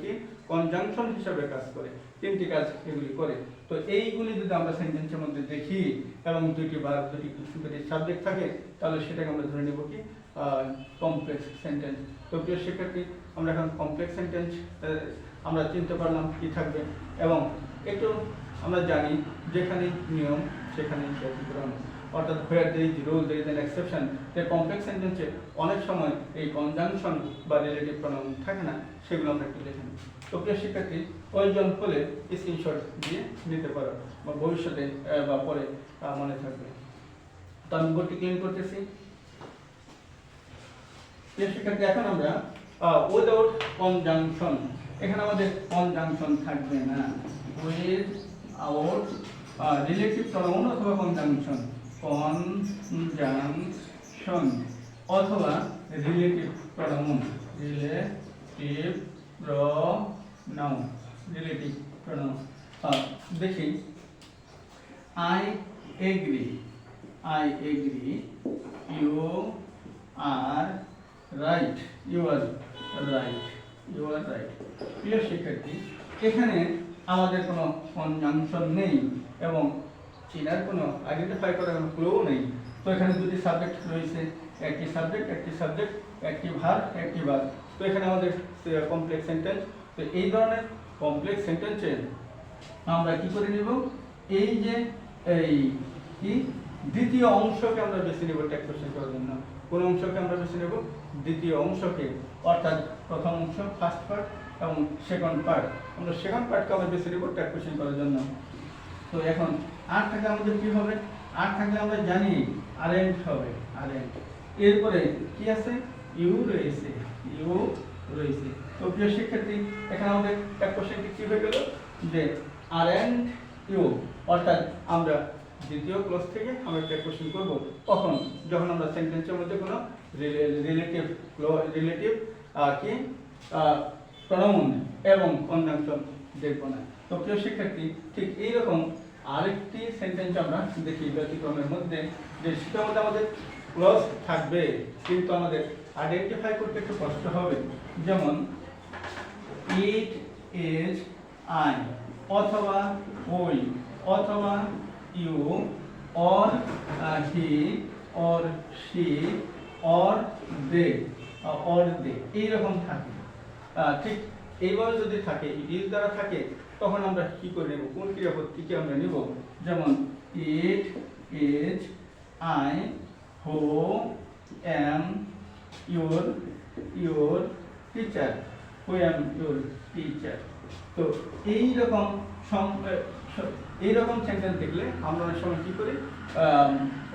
কি কনজাংশন হিসাবে কাজ করে। তিনটি কাজ এগুলি করে। তো এইগুলি যদি আমরা সেন্টেন্সের মধ্যে দেখি এবং দুটি ভার্ব দুটি সাবজেক্ট থাকে তাহলে সেটাকে আমরা ধরে নেব কি কমপ্লেক্স সেন্টেন্স। তো প্রিয় শিক্ষার্থী, আমরা এখন কমপ্লেক্স সেন্টেন্স আমরা চিনতে পারলাম কি থাকবে এবং একটু আমরা জানি যেখানে নিয়ম সেখানে ব্যতিক্রম, অর্থাৎ where there is rule there is an exception। তাই কমপ্লেক্স সেন্টেন্সে অনেক সময় এই কনজাংশন বা রিলেটিভ প্রোনাউন থাকে না, সেগুলো আমরা একটু দেখে নিই। তো প্রিয় শিক্ষার্থী, প্রয়োজন হলে স্ক্রিনশট দিয়ে নিতে পারো বা ভবিষ্যতে বা পরে মনে থাকবে। তো আমি বোর্ডটি ক্লিন করতেছি। প্রিয় শিক্ষার্থী, এখন আমরা উইদাউট কনজাংশন, এখানে আমাদের কনজাংশন থাকবে না। উইদাউট রিলেটিভ প্রোনাউন অথবা কনজাংশন অথবা রিলেটিভ প্রোনাউন দেখি I agree, I agree, you are right, you are right, you are right. প্রিয় শিক্ষার্থী, এখানে আমাদের কোনো কনজাংশন নেই এবং চিনার কোনো আইডেন্টিফাই করার কোনো ক্লু নেই। তো এখানে দুটি সাবজেক্ট রয়েছে, একটি সাবজেক্ট, একটি ভার্ব, একটি ভার্ব। তো এখানে আমাদের কমপ্লেক্স সেন্টেন্স। তো এই ধরনের কমপ্লেক্স সেন্টেন্সে আমরা কি করে নিব, এই যে এই কি দ্বিতীয় অংশকে আমরা বেছে নেব ট্যাগ কোশ্চেন করার জন্য। কোন অংশকে আমরা বেছে নেব? দ্বিতীয় অংশকে, অর্থাৎ প্রথম অংশ ফার্স্ট পার্ট এবং সেকেন্ড পার্ট। আমরা সেকেন্ড পার্টকে আমরা বেছে নেব ট্যাগ কোশ্চেন করার জন্য। তো এখন আর থাকলে আমাদের কি হবে? আর থাকলে আমরা জানি আরেন্ট হবে, আরেন্ট। এরপরে কি আছে? ইউ রয়েছে, ইউ রয়েছে। তো প্রিয় শিক্ষার্থী, এখানে আমাদের ট্যাগ কোশ্চেনটি কি হয়ে গেল যে আরেন্ট ইউ, অর্থাৎ আমরা দ্বিতীয় ক্লজ থেকে আমরা ট্যাগ কোশ্চেন করব কখন? যখন আমরা সেন্টেন্সের মধ্যে কোনো রিলেটিভ কি প্রোনাউন এবং কনজাংশন দেখব না। তো প্রিয় শিক্ষার্থী, ঠিক এইরকম আরেকটি সেন্টেন্স আমরা দেখি ব্যতিক্রমের মধ্যে, যে সেটার মধ্যে আমাদের ক্লজ থাকবে কিন্তু আমাদের আইডেন্টিফাই করতে একটু কষ্ট হবে। যেমন ইট ইজ আই, অথবা ওই, অথবা you, or he, or she, or they, এইরকম থাকে। ঠিক এইভাবে যদি থাকে, ইজ দ্বারা থাকে, তখন আমরা কি করে নেব? কোন ক্রিয়াপদটিকে আমরা নেব? যেমন it is I who am your teacher, who am your teacher. তো এইরকম সেন্টেন্স দেখলে আমরা অনেক সময় কি করি,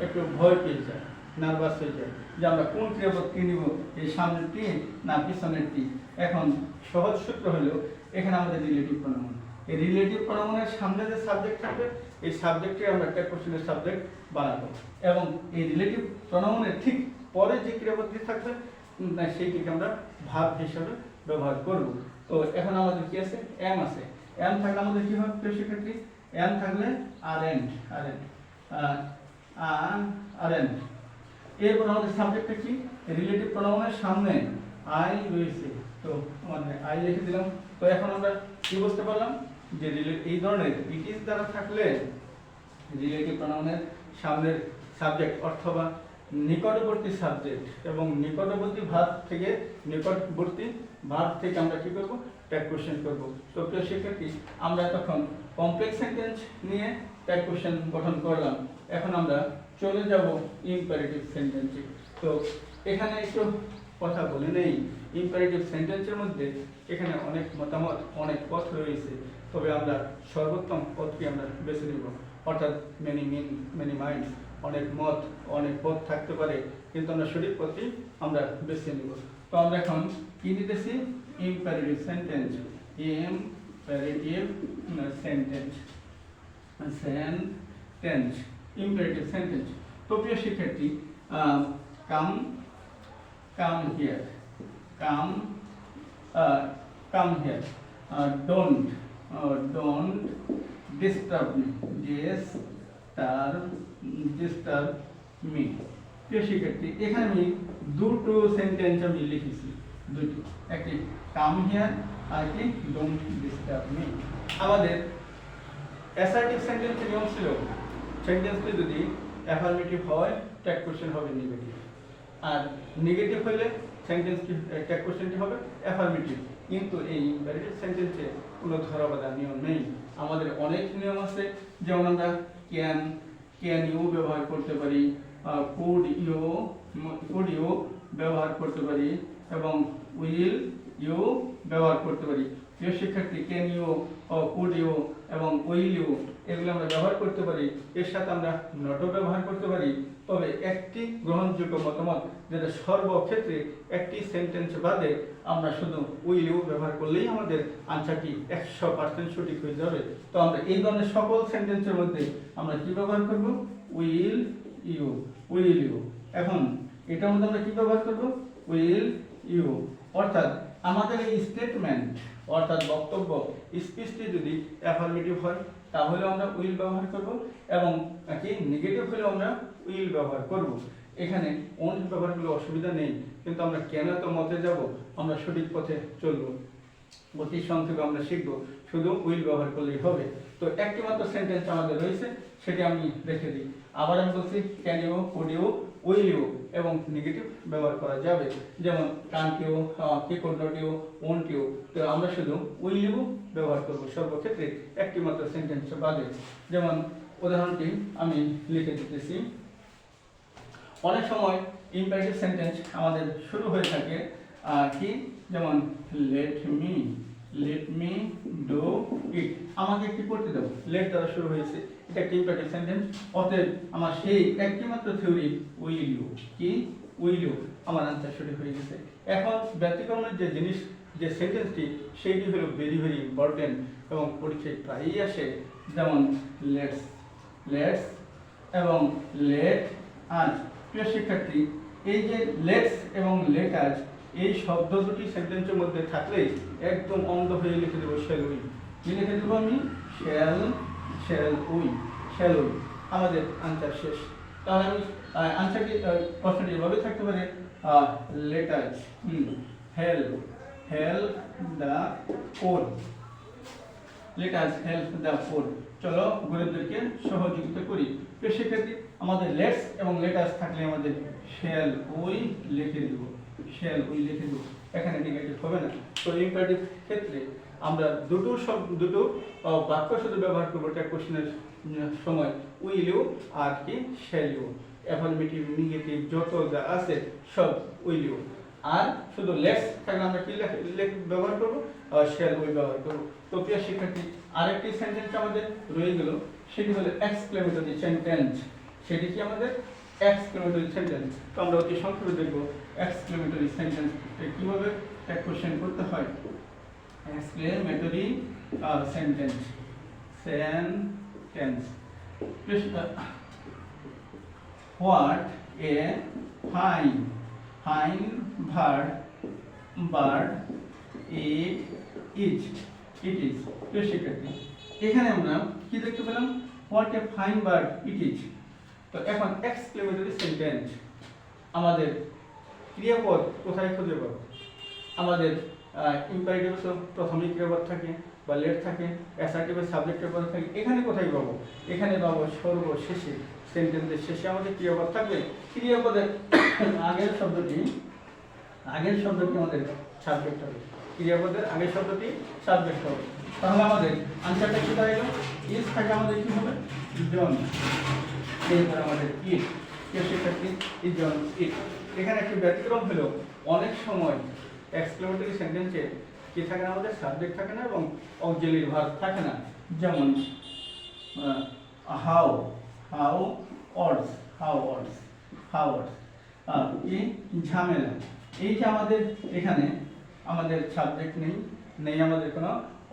একটু ভয় পেয়ে যাই, নার্ভাস হয়ে যায় যে আমরা কোন ক্রিয়াপদটি নিব, এই সামনেরটি না পিছনেরটি। এখন সহজ সূত্র হলো, এখানে আমাদের রিলেটিভ প্রোনাউন, এই রিলেটিভ প্রোনাউনের সামনে যে সাবজেক্ট থাকবে, এই সাবজেক্টে আমরা ট্যাগ কোশ্চেনের সাবজেক্ট বানাবো এবং এই রিলেটিভ প্রোনাউনের ঠিক পরে যে ক্রিয়াপদটি থাকবে সেইটিকে আমরা ভার্ব হিসেবে ব্যবহার করব। তো এখন আমাদের কি আছে? এম আছে। এম থাকলে আমাদের কি হবে প্রিয় শিক্ষার্থী? এম থাকলে আরেন্ট, আরেন্ট। এরপর আমাদের সাবজেক্টটা কি? রিলেটিভ প্রোনাউনের সামনে আই রয়েছে, তো আমাদের আই লিখে দিলাম। তো এখন আমরা কি বুঝতে পারলাম যে এই ধরনের ইট ইজ দ্বারা থাকলে রিলেটিভ প্রোনাউনের সামনের সাবজেক্ট অথবা নিকটবর্তী সাবজেক্ট এবং নিকটবর্তী ভার্ব থেকে আমরা কি করব? ট্যাগ কোশ্চেন করব। তো প্রিয় শিক্ষার্থী, আমরা তখন কমপ্লেক্স সেন্টেন্স নিয়ে ট্যাগ কোশ্চেন গঠন করলাম। এখন আমরা চলে যাব ইম্পারেটিভ সেন্টেন্সে। তো এখানে একটু কথা বলে নেই, ইম্পারেটিভ সেন্টেন্সের মধ্যে এখানে অনেক মতামত, অনেক পথ রয়েছে, তবে আমরা সর্বোত্তম পথটি আমরা বেছে নেব। অর্থাৎ মেনি মাইন্ডস, অনেক মত, অনেক পথ থাকতে পারে, কিন্তু আমরা সঠিক পথটি আমরা বেছে নেব। তো আমরা এখন কি নিতেছি? Imperative sentence, imperative sentence. তো প্রিয় শিক্ষার্থী, come here, don't disturb me, প্রিয় শিক্ষার্থী, এখানে আমি দুটো সেন্টেন্স আমি লিখেছি, দুটো, একটি কাম হিয়ার আর একটি ডোন্ট ডিস্টার্ব মি। আমাদের অ্যাসার্টিভ সেন্টেন্সের নিয়ম ছিল, সেন্টেন্সটি যদি অ্যাফার্মেটিভ হয় ট্যাগ কোশ্চেন হবে নেগেটিভ, আর নেগেটিভ হলে সেন্টেন্সটি ট্যাগ কোশ্চেনটি হবে অ্যাফার্মেটিভ। কিন্তু এই ইম্পারেটিভ সেন্টেন্সে কোনো ধরাবাঁধা নিয়ম নেই, আমাদের অনেক নিয়ম আছে। যেমন আমরা ক্যান ইউ ব্যবহার করতে পারি, কুড ইউ ব্যবহার করতে পারি এবং উইল ইউ ব্যবহার করতে পারি। প্রিয় শিক্ষার্থী, ক্যান ইউ, কুড ইউ এবং উইল ইউ এগুলো আমরা ব্যবহার করতে পারি, এর সাথে আমরা নটও ব্যবহার করতে পারি। তবে একটি গ্রহণযোগ্য মতামত, যেটা সর্বক্ষেত্রে একটি সেন্টেন্স বাদে আমরা শুধু উইল ইউ ব্যবহার করলেই আমাদের আনসারটি 100% সঠিক হয়ে যাবে। তো আমরা এই ধরনের সকল সেন্টেন্সের মধ্যে আমরা কি ব্যবহার করব? Will you. এখন এটার মধ্যে আমরা কি ব্যবহার করব? Will you. অর্থাৎ আমাদের এই স্টেটমেন্ট, অর্থাৎ বক্তব্য, স্পিচটি যদি অ্যাফার্মেটিভ হয় তাহলে আমরা উইল ব্যবহার করব, এবং কি নেগেটিভ হলে আমরা উইল ব্যবহার করব। এখানে ওন্ট ব্যবহার করলে অসুবিধা নেই, কিন্তু আমরা কেন তো মতে যাব, আমরা সঠিক পথে চলব, অতি সংক্ষেপে আমরা শিখব, শুধু উইল ব্যবহার করলেই হবে। তো একটি মাত্র সেন্টেন্স আমাদের রয়েছে, সেটি আমি রেখে দিই। আবার আমি বলছি can you, could you, will you, এবং নেগেটিভ ব্যবহার করা যাবে, যেমন কান্ট ইউ, কি could not you, won't you. তো আমরা শুধু উইল ইউ ব্যবহার করব সর্বক্ষেত্রে, একটি মাত্র সেন্টেন্স বাদে। যেমন উদাহরণটি আমি লিখে দিতেছি। অনেক সময় ইম্পারেটিভ সেন্টেন্স আমাদের শুরু হয়ে থাকে কি, যেমন লেট মি ডু ইট, আমাকে একটি করতে দাও, লেট দ্বারা শুরু হয়েছে, এটা একটি ইম্পারেটিভ সেন্টেন্স। অতএব আমার সেই একটি মাত্র থিওরি উইল ইউ, কি উইল ইউ, আমার আনসার শুরু হয়ে গেছে। এখন ব্যতিক্রমের যে জিনিস, যে সেন্টেন্সটি, সেইটি হলো ভেরি ভেরি ইম্পর্টেন্ট এবং পরীক্ষায় প্রায়ই আসে, যেমন লেটস এবং লেট আজ। প্রিয় শিক্ষার্থী, এই যে লেটস এবং লেট আজ, এই শব্দ দুটি সেন্টেন্সের মধ্যে থাকলেই একদম অন্ধ হয়ে লিখে দেবো শ্যাল উই। কি লিখে দেবো আমি? Shall we. আমাদের আনসার শেষ। তাহলে আমি আনসারটি, প্রশ্নটি এভাবে থাকতে পারে, লেট আজ help the poor. Let us help the poor. চলো গরিবদেরকে সহযোগিতা করি। প্রিয় শিক্ষার্থী, আমাদের লেটস এবং লেট আস থাকলে আমাদের শ্যাল উই লিখে দেব, এখানে নেগেটিভ হবে না। তো ইম্পারেটিভ ক্ষেত্রে আমরা দুটো বাক্য শুধু ব্যবহার করবো ট্যাগ কোশ্চেনের সময়, উইল ইউ আর কি শ্যাল ইউ। অ্যাফার্মেটিভ, নেগেটিভ যত যা আছে সব উইল ইউ। আর শুধু লেটস থাকলে আমরা কি ব্যবহার করবো? শ্যাল উই ব্যবহার করবো। তো প্রিয় শিক্ষার্থী, আরেকটি সেন্টেন্স আমাদের রয়ে গেল, সেটি হলো এক্সক্লেমেটরি সেন্টেন্স। সেটি কি আমাদের? Exclamatory sentence. তো আমরা অতি সংক্ষেপে দেখব এক্সক্লেমেটরি সেন্টেন্স কিভাবে কোশ্চেন করতে হয়। Exclamatory sentence what a fine bird it is. প্রিয় শিক্ষার্থী, এখানে আমরা কি দেখতে পেলাম? What a fine bird it is. তো এখন এক্সক্লেমেটরি সেন্টেন্স আমাদের ক্রিয়াপদ কোথায় খুঁজে পাবো? আমাদের ইম্পারেটিভ প্রথমেই ক্রিয়াপদ থাকে বা লেট থাকে, অ্যাসার্টিভের সাবজেক্টের পরে থাকে, এখানে কোথায় পাবো? এখানে পাবো সর্বশেষে, সেন্টেন্সের শেষে আমাদের ক্রিয়াপদ থাকবে। ক্রিয়াপদের আগের শব্দটি আমাদের সাবজেক্ট হবে, ক্রিয়াপদের আগের শব্দটি সাবজেক্ট হবে। তাহলে আমাদের আনসারটা কি দাঁড়ালো? ইজ থাকে আমাদের কি হবে? জন। এরপরে আমাদের ইট। শিক্ষার্থী, ইজ জন ইট। এখানে একটি ব্যতিক্রম হলো, অনেক সময় এক্সক্লেমেটরি সেন্টেন্সে কি থাকে না, আমাদের সাবজেক্ট থাকে না এবং অক্সিলারি ভার্ব থাকে না। যেমন হাউ অর্ডস, কি ঝামেলা। এই যে আমাদের এখানে আমাদের সাবজেক্ট নেই আমাদের কোনো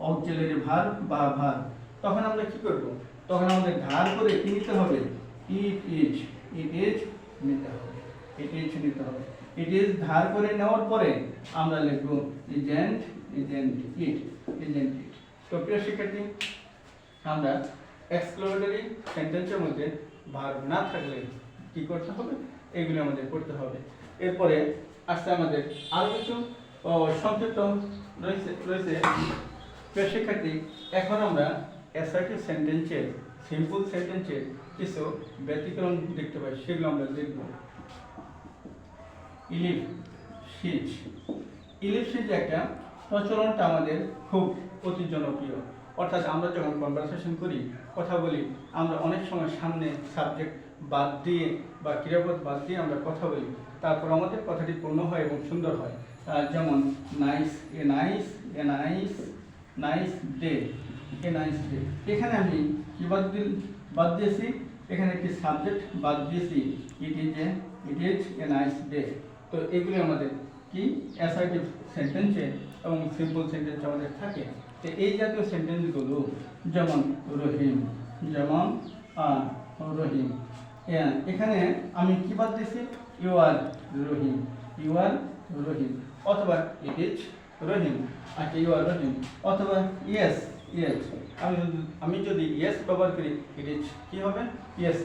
অক্সিলারি ভার্ব বা ভার্ব, তখন আমরা কি করব? তখন আমাদের ধার করে কি নিতে হবে? ইট ইজ নিতে হবে। ইট ইজ ধার করে নেওয়ার পরে আমরা লিখব ইজেন্ট ইট। তো প্রিয় শিক্ষার্থী, আমরা এক্সক্লেমেটরি সেন্টেন্সের মধ্যে ভার্ব না থাকলে কি করতে হবে? এগুলো আমাদের করতে হবে। এরপরে আসছে আমাদের আরো কিছু সংক্ষিপ্ত রয়েছে। প্রিয় শিক্ষার্থী, এখন আমরা অ্যাসার্টিভ সেন্টেন্সের, সিম্পল সেন্টেন্সের কিছু ব্যতিক্রম দেখতে পাই, সেগুলো আমরা দেখব। ইলিপসিস একটা প্রচলনটা আমাদের খুব অতি জনপ্রিয়। অর্থাৎ আমরা যখন কনভারসেশন করি, কথা বলি, আমরা অনেক সময় সামনে সাবজেক্ট বাদ দিয়ে বা ক্রিয়াপদ বাদ দিয়ে আমরা কথা বলি, তারপর আমাদের কথাটি পূর্ণ হয় এবং সুন্দর হয়। যেমন নাইস ডে। এখানে আমি কি বাদ দিয়েছি? এখানে একটি সাবজেক্ট বাদ দিয়েছি, it is a nice day. তো এগুলি আমাদের কি অ্যাসার্টিভ সেন্টেন্সে এবং সিম্পল সেন্টেন্স আমাদের থাকে। তো এই জাতীয় সেন্টেন্সগুলো যেমন রহিম, এখানে আমি কি বাদ দিয়েছি? ইউ আর রহিম, অথবা ইট ইজ রহিম, আচ্ছা ইউ আর রহিম, অথবা ইয়েস ইয়েস, আমি যদি ইয়েস ব্যবহার করি ইট ইজ কি হবে ইয়েস,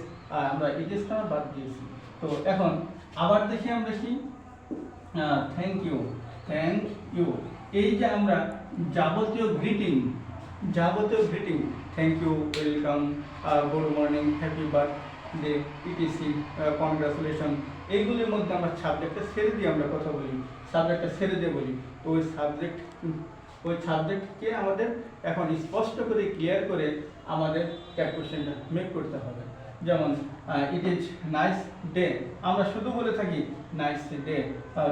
আমরা ইট ইজটা বাদ দিয়েছি। তো এখন আবার দেখি আমরা কি থ্যাংক ইউ, এই যে আমরা যাবতীয় greeting thank you, welcome, good morning, happy birthday, ETC, congratulation, এইগুলির মধ্যে আমরা সাবজেক্টটা ছেড়ে দিয়ে আমরা কথা বলি, সাবজেক্টটা ছেড়ে দিয়ে বলি। তো ওই সাবজেক্টকে আমাদের এখন স্পষ্ট করে ক্লিয়ার করে আমাদের ট্যাগ কোশ্চেনটা মেক করতে হবে। যেমন ইট ইজ নাইস ডে, আমরা শুধু বলে থাকি নাইস ডে,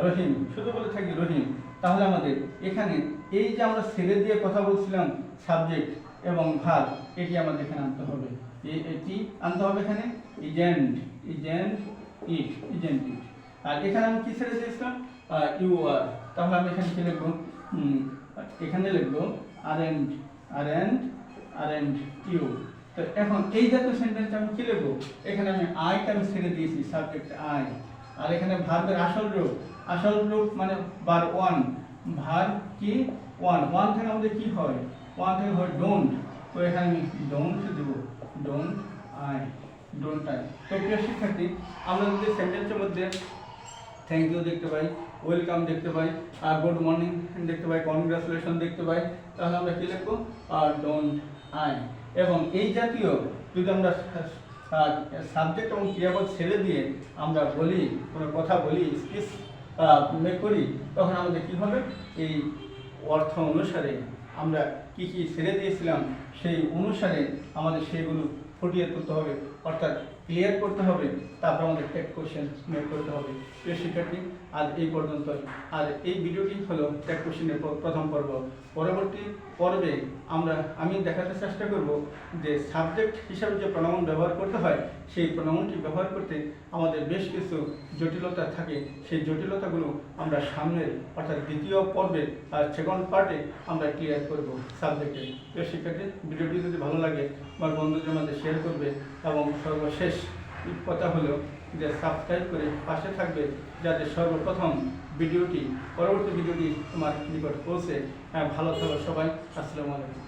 রহিম, শুধু বলে থাকি রহিম। তাহলে আমাদের এখানে এই যে আমরা ছেড়ে দিয়ে কথা বলছিলাম সাবজেক্ট এবং ভার্ব, এটি আমাদের এখানে আনতে হবে, এটি আনতে হবে এখানে ইজেন্ট ইট। আর এখানে আমি কি ছেড়ে দিয়েছিলাম ইউ আর, তাহলে আমি এখানে কি লিখবো, এখানে লিখবো আরেন্ট ইউ। তো এখন এই জাতীয় সেন্টেন্স আমি কি লিখবো, এখানে আমি আইটা আমি ছেড়ে দিয়েছি, সাবজেক্ট আই। আর এখানে ভার্বের আসল রূপ মানে বার ওয়ান, ভার্ব কি ওয়ান থেকে আমাদের কি হয়, ওয়ান থেকে হয় ডোন্ট। তো এখানে আমি ডোন্ট দেবো, ডোন্ট আই। তো প্রিয় শিক্ষার্থী, আমরা যদি সেন্টেন্সের মধ্যে থ্যাংক ইউ দেখতে পাই, ওয়েলকাম দেখতে পাই, আর গুড মর্নিং দেখতে পাই, কনগ্রাচুলেশন দেখতে পাই, তাহলে আমরা কি লিখবো ডোন্ট আই। এবং এই জাতীয় যদি আমরা সাবজেক্ট এবং ক্রিয়াপদ ছেড়ে দিয়ে আমরা বলি, কোনো কথা বলি, স্পিচ মেক করি, তখন আমাদের কী হবে, এই অর্থ অনুসারে আমরা কি ছেড়ে দিয়েছিলাম সেই অনুসারে আমাদের সেইগুলো ফুটিয়ে তুলতে হবে, অর্থাৎ ক্লিয়ার করতে হবে, তারপর আমাদের ট্যাগ কোশ্চেন মেক করতে হবে। প্রিয় শিক্ষার্থী, আজ এই পর্যন্ত। আর এই ভিডিওটি হলো ট্যাগ কোশ্চেনের প্রথম পর্ব। পরবর্তী পর্বে আমি দেখাতে চেষ্টা করব যে সাবজেক্ট হিসাবে যে প্রোনাউন ব্যবহার করতে হয়, সেই প্রোনাউনটি ব্যবহার করতে আমাদের বেশ কিছু জটিলতা থাকে। সেই জটিলতাগুলো আমরা সামনের অর্থাৎ দ্বিতীয় পর্বে আর সেকেন্ড পার্টে আমরা ক্লিয়ার করব সাবজেক্টে। প্রিয় শিক্ষার্থী, ভিডিওটি যদি ভালো লাগে আমার বন্ধুদের মধ্যে শেয়ার করবে, এবং সর্বশেষ কথা হলো যে সাবস্ক্রাইব করে পাশে থাকবে, যাতে সর্বপ্রথম পরবর্তী ভিডিওটি তোমার নিকট পৌঁছে। ভালো থাকো সবাই, আসসালামু আলাইকুম।